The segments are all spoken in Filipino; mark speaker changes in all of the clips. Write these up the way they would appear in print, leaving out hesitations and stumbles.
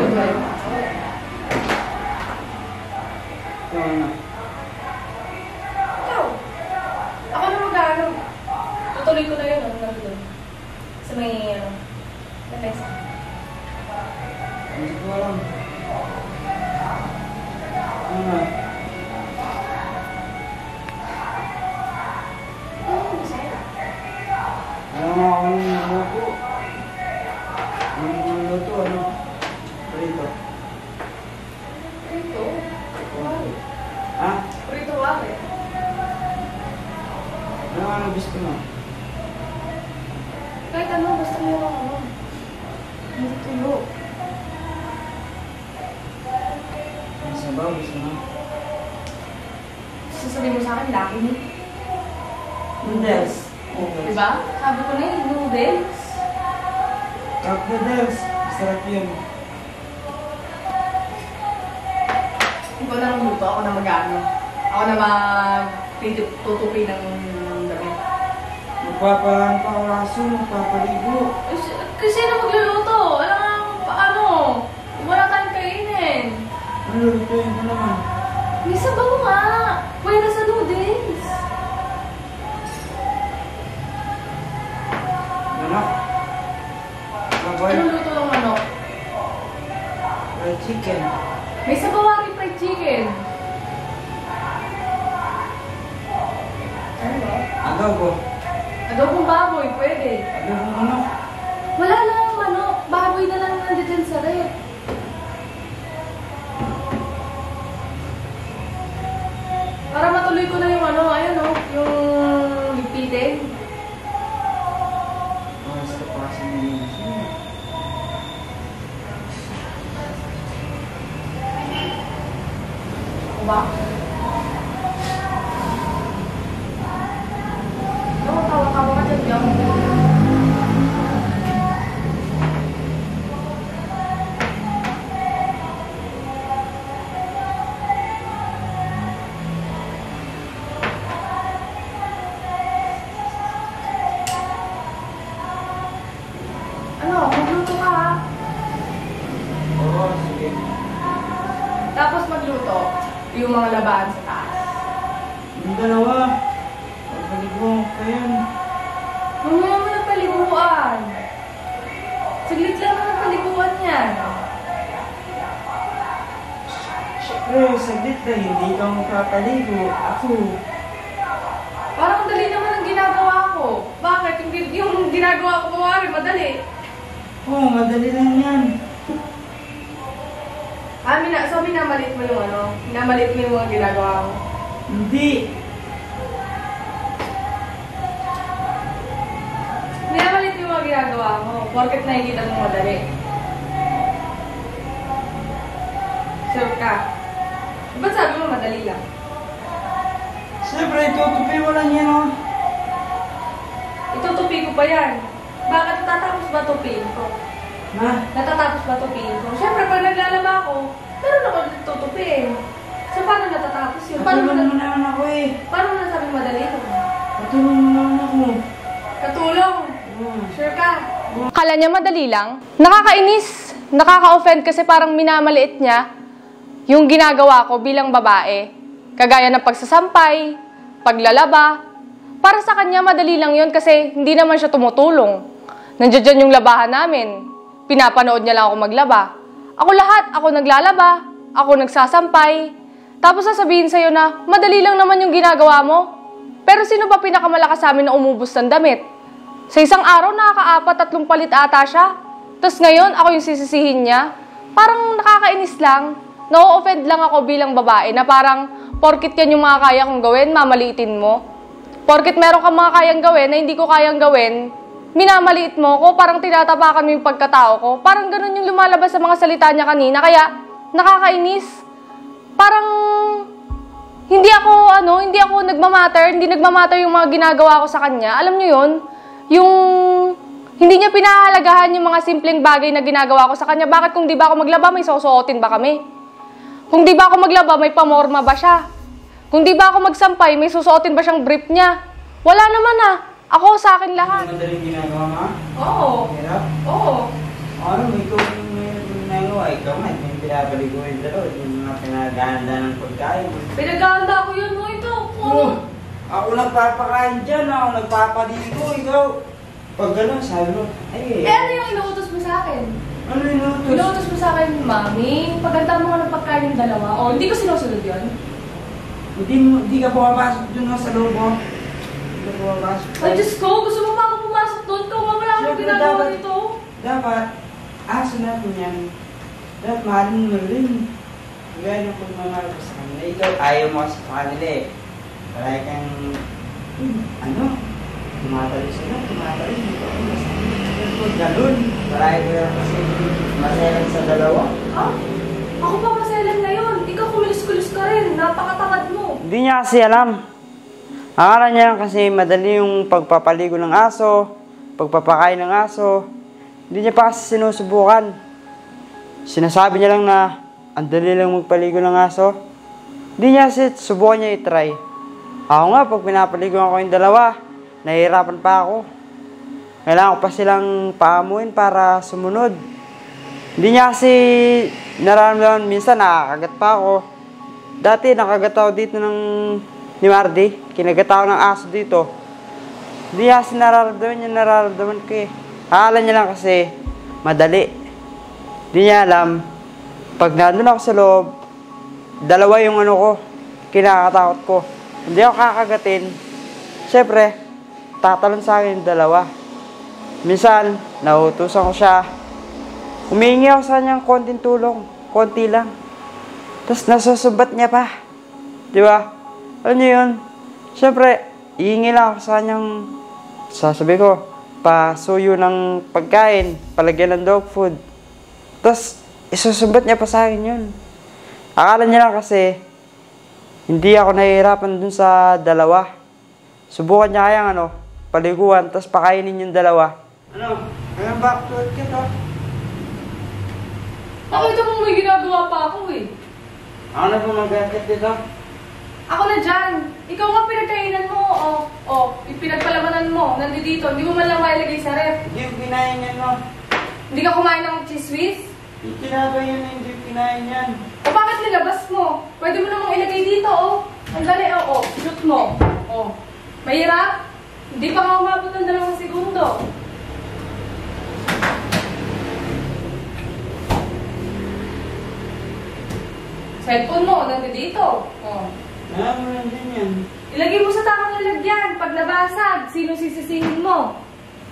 Speaker 1: Ikaw. Ako na mag-ano. Tutuloy ko na yun. Ano na doon? Sa may, lamesa.
Speaker 2: Hindi ko alam. Ano na? Alam mo ako ng luto. Ang luto, ano? Prito.
Speaker 1: Prito? Wari.
Speaker 2: Ha?
Speaker 1: Prito wari.
Speaker 2: Ano gusto mo?
Speaker 1: Kahit ano, basta meron ano. Hindi tulo.
Speaker 2: Ang sabaw, gusto mo?
Speaker 1: Sasabihin mo sa akin, laki ni.
Speaker 2: Noodles.
Speaker 1: Diba? Sabi ko na yung noodles.
Speaker 2: Cup noodles. Masarap yun.
Speaker 1: Ikaw na lang luto, ako na mag-ano. Ako na mag-tutupi ng damit.
Speaker 2: Magpapahan pa ang raso, magpapaligo.
Speaker 1: Kasi na magluluto. Alam nga paano. Wala tayong kainin.
Speaker 2: Ano lulutuin ko naman?
Speaker 1: May sabaw nga. Pwede sa noodles.
Speaker 2: Manok. Baboy.
Speaker 1: Anong luto ng manok?
Speaker 2: Fried chicken.
Speaker 1: May sabawari fried chicken. Ano ba?
Speaker 2: Adobo.
Speaker 1: Adobong baboy, pwede.
Speaker 2: Adobo manok.
Speaker 1: Wala lang manok. Baboy na lang nandito sa rep. Para matuloy ko na yung ano, ayun o, yung lipitin.
Speaker 2: Basta pasa na yun.
Speaker 1: Ba? Oo, tawa-tawa ka dyan, Jom. Ano, magluto ka ha?
Speaker 2: Oo, sige.
Speaker 1: Tapos magluto yung mga labahan sa taas.
Speaker 2: Yung dalawa. Pagpaliguan ko yun.
Speaker 1: Mamaya mo na paliguan. Saglit lang na paliguan yan.
Speaker 2: Siyempre, saglit na hindi ka magpapaligo. Ako.
Speaker 1: Parang madali naman ang ginagawa ko. Bakit? Yung ginagawa ko mawari, madali.
Speaker 2: Oo, madali lang yan.
Speaker 1: So minamalit mo yung ano? Minamalit mo yung mga ginagawa mo?
Speaker 2: Hindi.
Speaker 1: Minamalit mo yung mga ginagawa mo. Porket nakikita mo madali. Sure ka? Ba't sabi mo madali lang?
Speaker 2: Siyempre, tutupi mo lang yan, oh.
Speaker 1: Itutupi ko pa yan. Bakit natatapos ba tupiin ko?
Speaker 2: Ha?
Speaker 1: Natatapos ba tupiin ko? Siyempre, pag naglalaba ako, meron ako tutupiin. So, paano natatapos yun?
Speaker 2: Patulong mo naman ako eh.
Speaker 1: Paano mo nasabi madali ko?
Speaker 2: Patulong mo naman ako.
Speaker 1: Katulong! Sure ka?
Speaker 3: Akala niya madali lang. Nakakainis. Nakaka-offend kasi parang minamaliit niya yung ginagawa ko bilang babae. Kagaya ng pagsasampay, paglalaba. Para sa kanya madali lang yun kasi hindi naman siya tumutulong. Nandiyan dyan yung labahan namin. Pinapanood niya lang ako maglaba. Ako lahat. Ako naglalaba. Ako nagsasampay. Tapos sasabihin sa'yo na madali lang naman yung ginagawa mo. Pero sino ba pinakamalakas sa amin na umubos ng damit? Sa isang araw, nakaka-4-3 palit ata siya. Tapos ngayon, ako yung sisisihin niya. Parang nakakainis lang. Na-offend lang ako bilang babae na parang porkit yan yung mga kaya kong gawin, mamaliitin mo. Porkit meron kang mga kayang gawin na hindi ko kayang gawin, minamaliit mo ko, parang tinatapakan mo yung pagkatao ko. Parang ganun yung lumalabas sa mga salita niya kanina. Kaya, nakakainis. Parang, hindi ako nagmamatter, hindi nagmamatter yung mga ginagawa ko sa kanya. Alam niyo yun? Yung, hindi niya pinahalagahan yung mga simpleng bagay na ginagawa ko sa kanya. Bakit kung di ba ako maglaba, may susuotin ba kami? Kung di ba ako maglaba, may pamorma ba siya? Kung di ba ako magsampay, may susuotin ba siyang brief niya? Wala naman ah. Ako sa akin lahat.
Speaker 2: Madaling ginagawa nga?
Speaker 1: Oo.
Speaker 2: Hirap?
Speaker 1: Oo.
Speaker 2: Ano, may ginagawa ikaw nga, yung pinapaliguin dalawa, yung mga pinaganda ng pagkain.
Speaker 1: Pinaganda ko yun mo ito.
Speaker 2: Oh, ako nagpapakain dyan, ako nagpapaligo, ikaw. Pag gano'n, sabi mo, ay
Speaker 1: Ano yung inuutos mo sa akin?
Speaker 2: ano inutos?
Speaker 1: Inuutos mo sa akin, Mami, pagkanta mo ka ng pagkain ng dalawa. O, hindi ko sinusunod yun.
Speaker 2: Hindi ka pumapasok dun sa loob mo. Hindi ka pumapasok.
Speaker 1: Ay, Diyos ko, gusto mo pa ako pumasok doon? Kung wala akong
Speaker 2: Siyempre,
Speaker 1: ginagawa dito.
Speaker 2: Dapat, aso natin yan. Dapat mahalin mo rin. Gaya ng pagmamahal ko sa kanila. Ikaw, ayaw mo kasi sa kanila eh. Parang kang, tumatalo sila, tumatalo. Ikaw, ganun. Parang ko yan kasi maselan sa dalawa.
Speaker 1: Ha? Ako pa maselan ngayon. Ikaw kumilos-kulos ka rin. Napakatamad mo.
Speaker 2: Hindi niya kasi alam. Akala niya lang kasi madali yung pagpapaligo ng aso, pagpapakain ng aso. Hindi niya pa kasi sinusubukan. Sinasabi niya lang na ang dali lang magpaligo ng aso. Hindi niya kasi subukan niya i-try. Ako nga, pag pinapaligo ako yung dalawa, nahihirapan pa ako. Kailangan ko pa silang paamuin para sumunod. Hindi niya kasi nararamdaman, minsan nakakagat pa ako. Dati nakagat ako dito ni Mardy. Kinagat ako ng aso dito. Hindi niya kasi nararamdaman ko eh. Akala niya lang kasi madali. Hindi niya alam, pag nandun ako sa loob, dalawa yung ko, kinakatakot ko. Hindi ako kakagatin. Siyempre, tatalon sa akin yung dalawa. Minsan, nahutusan ko siya. Humingi ako sa kanyang konting tulong. Konti lang. Tapos nasusumbat niya pa. Di ba? Ano yun? Siyempre, ihingi lang ako sa kanyang, sasabi ko, pasuyo ng pagkain, palagyan ng dog food. Tapos, isusumbat niya pa sa akin yun. Akala niya lang kasi, hindi ako nahihirapan dun sa dalawa. Subukan niya kayang paliguan, tapos pakainin yung dalawa. Hanggang back to it ka.
Speaker 1: Nakita mo may ginagawa pa ako eh.
Speaker 2: Ako na po mag-akit dito.
Speaker 1: Ako na dyan. Ikaw nga pinagkainan mo. Yung pinagpalamanan mo. Nandito. Hindi mo man lang mailagay sa ref.
Speaker 2: Hindi yung kinain yan, no?
Speaker 1: Hindi ka kumain ng cheese whiz?
Speaker 2: Yung tinapay yan, hindi yung kinain yan.
Speaker 1: O bakit nilabas mo? Pwede mo namang ilagay dito, Ang dali, shoot mo. Mahirap? Hindi pa nga umabot ng 2 segundo. Cellphone mo, nandito.
Speaker 2: Mo lang din yan.
Speaker 1: Ilagay mo sa tamang lalagyan. Pag nabasag, sino sisisihin mo?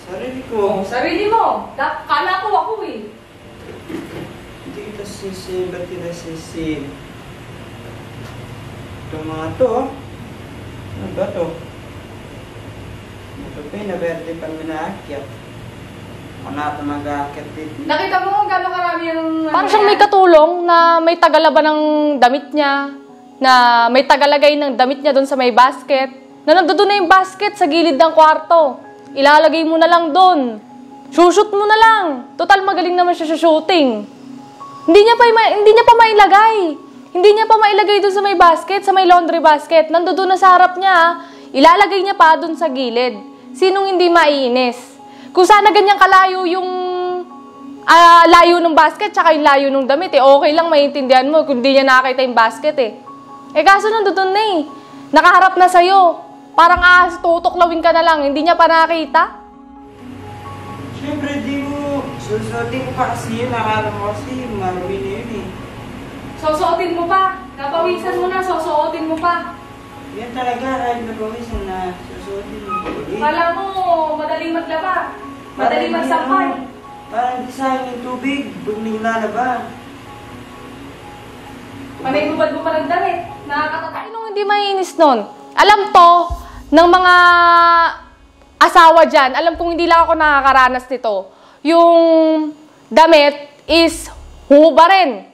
Speaker 2: Sarili ko.
Speaker 1: Sarili mo. Kala ko ako eh.
Speaker 2: Hindi kita sisi, ba't kita sisi? Itong mga to, Ano ba to? Ito pa yung naberte pang minaakyat. Ako na ito mag-aakyat dito.
Speaker 1: Nakita mo gano'ng karami yung...
Speaker 3: Parang siyang may katulong na may tagalaba ng damit niya, na may tagalagay ng damit niya doon sa may basket, na nandoon na yung basket sa gilid ng kwarto. Ilalagay mo na lang doon. Shoot mo na lang. Total magaling naman siya sa shooting. Hindi niya pa mailagay. Hindi niya pa mailagay doon sa may basket, sa may laundry basket. Nandoon na sa harap niya. Ilalagay niya pa doon sa gilid. Sinong hindi maiinis? Kung sana ganyan kalayo yung layo ng basket tsaka yung layo ng damit, okay lang maintindihan mo kung di niya nakakita yung basket kaso nandoon na nakaharap na sa'yo. Parang tutuklawin ka na lang, hindi niya pa nakakita.
Speaker 2: Siyempre, di mo. Susuotin ko pa kasi yun. Nakala mo kasi marumi na yun
Speaker 1: Sosuotin mo pa. Napawisan mo na, sosuotin mo pa.
Speaker 2: Yan talaga, kahit napawisan na susuotin mo.
Speaker 1: Kala mo, madaling maglaba. Madaling magsampay.
Speaker 2: Parang di sayang yung tubig. Pag nilalaba.
Speaker 1: Panay bubad mo pa ng damit. Nakakatatay.
Speaker 3: Nung hindi maiinis nun, alam to ng mga asawa dyan, alam kong hindi lang ako nakakaranas nito. Yung damit is huhubarin.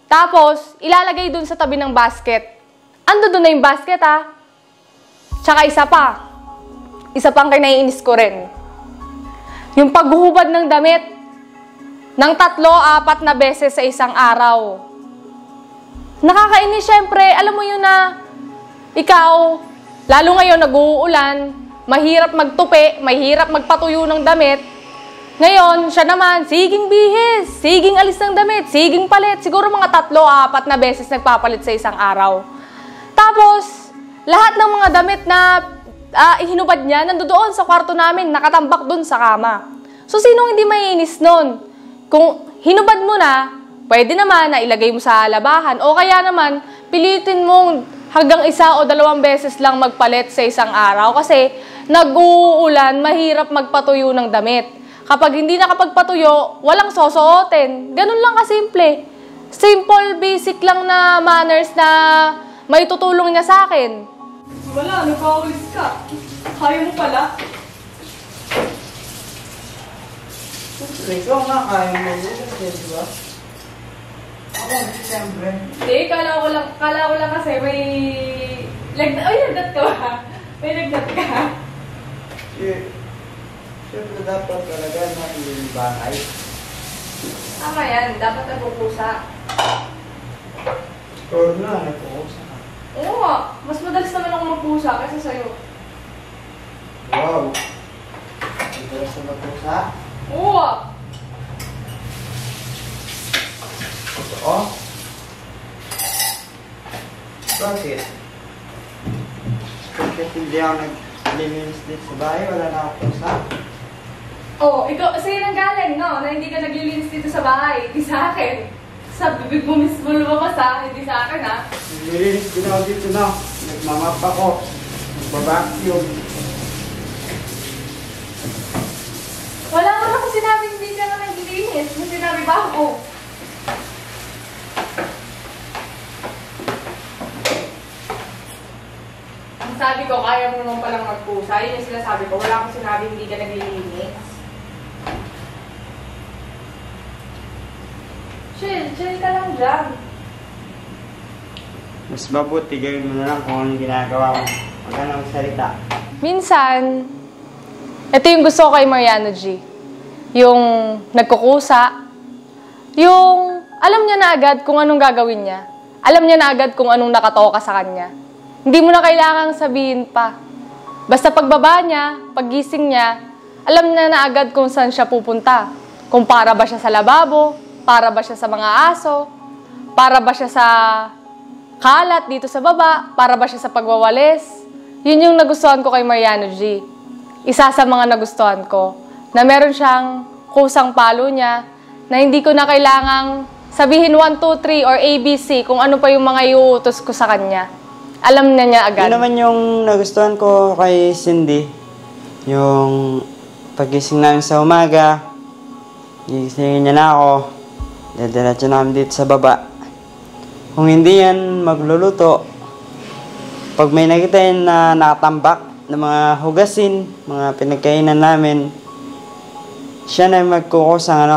Speaker 3: Tapos, ilalagay dun sa tabi ng basket. Ando dun na yung basket, Tsaka isa pa. Isa pang kinaiinis ko rin. Yung paghuhubad ng damit ng 3-4 na beses sa isang araw. Nakakainis, syempre. Alam mo yun na ikaw, lalo ngayon nag-uulan, mahirap magtupi, mahirap magpatuyo ng damit. Ngayon, siya naman, siging bihis, siging alis ng damit, siging palit. Siguro mga 3-4 na beses nagpapalit sa isang araw. Tapos, lahat ng mga damit na ihinubad niya, nandoon sa kwarto namin, nakatambak doon sa kama. So, sinong hindi maiinis nun? Kung hinubad mo na, pwede naman na ilagay mo sa labahan. O kaya naman, pilitin mong hanggang 1 o 2 beses lang magpalit sa isang araw. Kasi, nag-uulan, mahirap magpatuyo ng damit. Kapag hindi nakapagpatuyo, walang sosuotin. Ganun lang kasimple. Simple, basic lang na manners na may tutulong niya sa akin.
Speaker 1: Wala, nagkaulis ka. Kaya mo pala.
Speaker 2: Ikaw nga, kaya mo yun, di ba? Ako, siyempre.
Speaker 1: Hindi, kala ko lang kasi may... Lagdat ka ba? May lagdat ka.
Speaker 2: Siyempre dapat talaga na yung bahay.
Speaker 1: Tama yan, dapat nagpupusa.
Speaker 2: Or na, nagpupusa ka.
Speaker 1: Oo nga, mas madalas naman ako magpusa kaysa sa'yo.
Speaker 2: Wow! Madalas na magpusa?
Speaker 1: Oo nga.
Speaker 2: Totoo? Bakit? Bakit hindi ako naglilinis dito sa bahay? Wala na ako pusa?
Speaker 1: Oh, ikaw, sa'yo nang galing, no? Na hindi ka naglilinis dito sa bahay, hindi sa akin. Sa bibig mo mismo lumabas, ha? Hindi sa akin, ha?
Speaker 2: Naglilinis din ako dito, no? Nagmamap ako. Nagbabacuum.
Speaker 1: Wala naman ako sinabi hindi ka na naglilinis. May sinabi ba ako? Ang sabi ko, kaya mo naman palang magpusa. Yun yung sinasabi ko. Wala akong sinabi hindi ka naglilinis. Chill ka lang dyan.
Speaker 2: Mas mabuti gawin mo na lang kung anong ginagawa mo. Huwag ka na magsalita.
Speaker 3: Minsan, ito yung gusto ko kay Mariano G. Yung nagkukusa. Yung alam niya na agad kung anong gagawin niya. Alam niya na agad kung anong nakatoka sa kanya. Hindi mo na kailangang sabihin pa. Basta pagbaba niya, paggising niya, alam niya na agad kung saan siya pupunta. Kung para ba siya sa lababo, para ba siya sa mga aso, para ba siya sa kalat dito sa baba, para ba siya sa pagwawalis. Yun yung nagustuhan ko kay Mariano G. Isa sa mga nagustuhan ko, na meron siyang kusang palo niya, na hindi ko na kailangang sabihin 1, 2, 3 or ABC kung ano pa yung mga iuutos ko sa kanya. Alam na niya agad.
Speaker 2: Yun naman yung nagustuhan ko kay Cindy. Yung pagising namin sa umaga, gigisingin niya na ako, dadiretso namin dito sa baba. Kung hindi yan magluluto, pag may nakita yan na nakatambak ng mga hugasin, mga pinagkainan namin, siya na yung magkukusang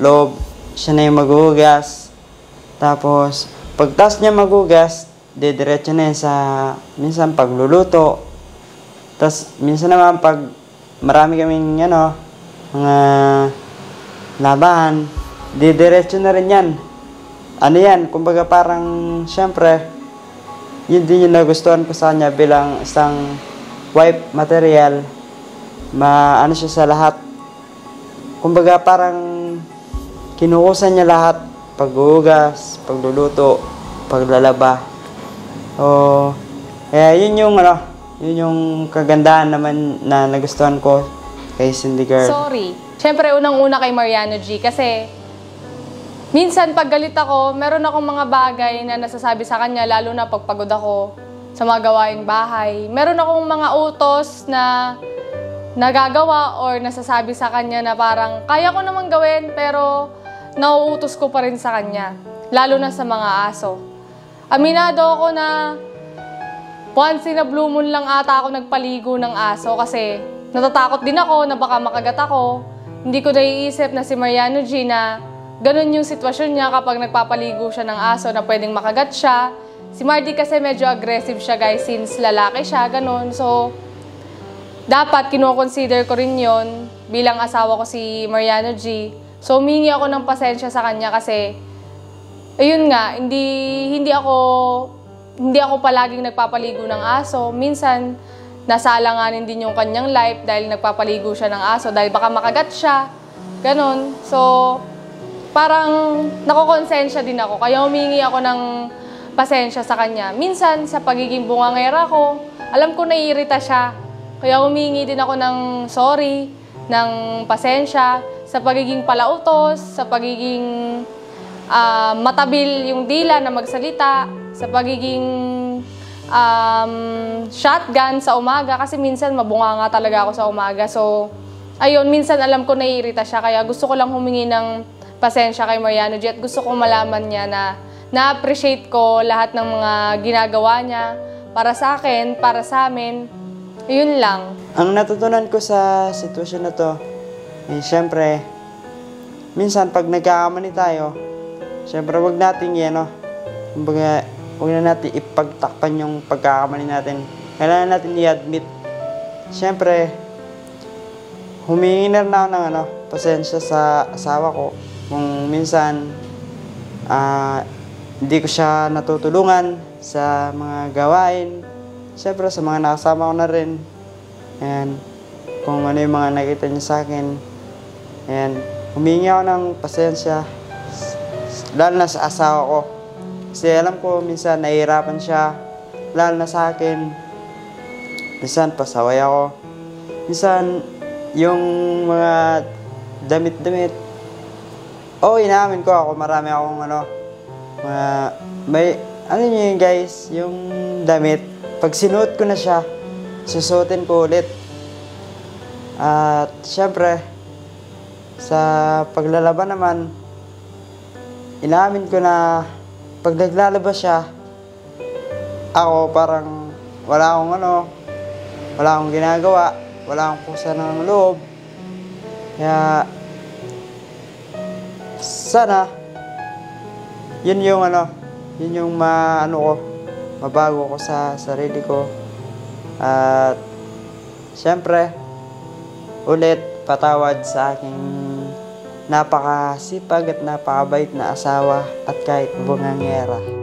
Speaker 2: loob, siya na yung maghugas. Tapos, pagtas niya maghugas, didiretso na yan sa minsan pagluluto. Tapos, minsan naman pag marami kaming mga labahan, didiretso na rin yan. Ano yan, kumbaga parang, syempre, yun din yung nagustuhan ko sa kanya bilang isang wife material. Ano siya sa lahat. Kumbaga parang kinukusan niya lahat. Paghugas, pagluluto, paglalaba. So, kaya yun yung kagandahan naman na nagustuhan ko kay Cindy Girl.
Speaker 3: Sorry. Siyempre, unang-una kay Mariano G. Kasi, minsan pag galit ako, meron akong mga bagay na nasasabi sa kanya, lalo na pag pagod ako sa mga gawaing bahay. Meron akong mga utos na nagagawa or nasasabi sa kanya na parang kaya ko namang gawin pero nauutos ko pa rin sa kanya. Lalo na sa mga aso. Aminado ako na once in a blue moon lang ata ako nagpaligo ng aso kasi natatakot din ako na baka makagat ako. Hindi ko naiisip na si Mariano G na ganun yung sitwasyon niya kapag nagpapaligo siya ng aso na pwedeng makagat siya. Si Marty kasi medyo aggressive siya guys since lalaki siya, ganun. So, dapat kino-consider ko rin yon bilang asawa ko si Mariano G. So, humingi ako ng pasensya sa kanya kasi, ayun nga, hindi ako palaging nagpapaligo ng aso. Minsan, nasalanganin din yung kanyang life dahil nagpapaligo siya ng aso, dahil baka makagat siya. Ganon. So, parang nakokonsensya din ako. Kaya humingi ako ng pasensya sa kanya. Minsan, sa pagiging bungangera ko, alam ko naiirita siya. Kaya humingi din ako ng sorry, ng pasensya, sa pagiging palautos, sa pagiging matabil yung dila na magsalita, sa pagiging shotgun sa umaga. Kasi minsan mabunganga talaga ako sa umaga. So, ayun, minsan alam ko naiirita siya. Kaya gusto ko lang humingi ng pasensya kay Mariano G. At gusto kong malaman niya na na-appreciate ko lahat ng mga ginagawa niya para sa akin, para sa amin. Yun lang.
Speaker 2: Ang natutunan ko sa sitwasyon na to, syempre, minsan pag nagkakamali tayo, syempre wag natin kumbaga, wag na natin ipagtakpan yung pagkakamali natin. Kailangan natin i-admit. Syempre, humingi na rin ako ng pasensya sa asawa ko. Kung minsan, hindi ko siya natutulungan sa mga gawain. Siyempre, sa mga nakasama ko na rin. Ayan, kung ano yung mga nakita niya sa akin. Ayan, humingi ako ng pasensya. Lalo na sa asawa ko. Kasi alam ko, minsan nahihirapan siya. Lalo na sa akin. Minsan, pasaway ako. Minsan, yung mga damit-damit. Inaamin ko ako, marami akong niyo yun guys, yung damit, pag sinuot ko na siya, susuotin ko ulit. At syempre, sa paglalaban naman, inaamin ko na pag naglalaba siya, ako parang wala akong ginagawa, wala akong kusa ng loob. Kaya, sana, yun yung mabago ko sa sarili ko. At syempre, ulit patawad sa aking napakasipag at napakabait na asawa at kahit bungangera.